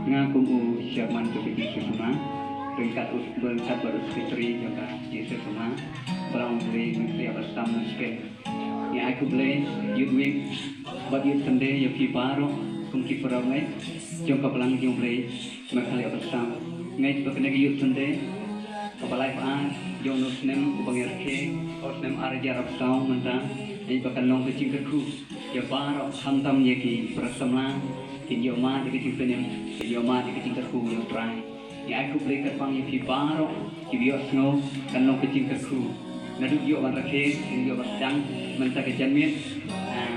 Nga kumu siaman tu pergi semua berkat baru sekretari juga Yesus semua berang boleh mesti apa sama sekali. Ya aku boleh youth week, but youth Sunday ya pi baru kumki perang ni jom kapalang jom boleh makali apa sama. Ngai sebagai youth Sunday kapalai paan jom nusnem ubangir ke osnem arja rap saung mentang ini bahkan long kecing keku ya baru hantam ya ki prasamla Kinyo ma di kecing penyem, kinyo ma di kecing kerku yang try. Ya aku beli kerpang yang pibaro, kibio snow, kan long kecing kerku. Naduk yo ban rakhe, kinyo ban dang, mentah kejanmit,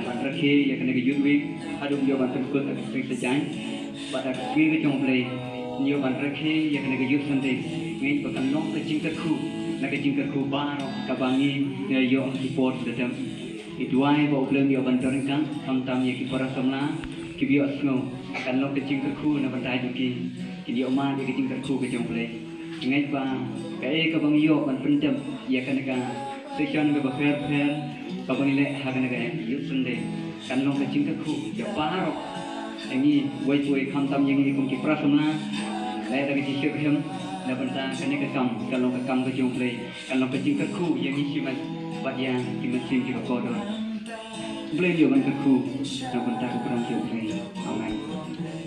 ban rakhe ya kena ke yudwik, aduk yo ban tengkut agak sering sejai. Pada kiri kecong beli, kinyo ban rakhe ya kena ke yud santai. Ngai bahkan long kecing kerku, nak kecing kerku baro, kabangi ya yo support sedang. Ituai bawa belum yo ban terengkang, tam ya kipara semla. Kibio snow kan lo kecing kerku na bantai juki kini oma di kecing kerku ke jong play ngai ba kai ka bang yo ban pendem ya kan ka section ke ba fair ka bang le ha kan ka yu sunday kan lo kecing kerku ya paro ini wai kham tam yang ni kum ki prasamna lai da ki shik hem na banta kan lo ka kam ke jong play kan lo kecing kerku yang ni siman bat ya ki mesin ki ko do Boleh juga kerku, nak bentar kurang jauh lagi. Amin.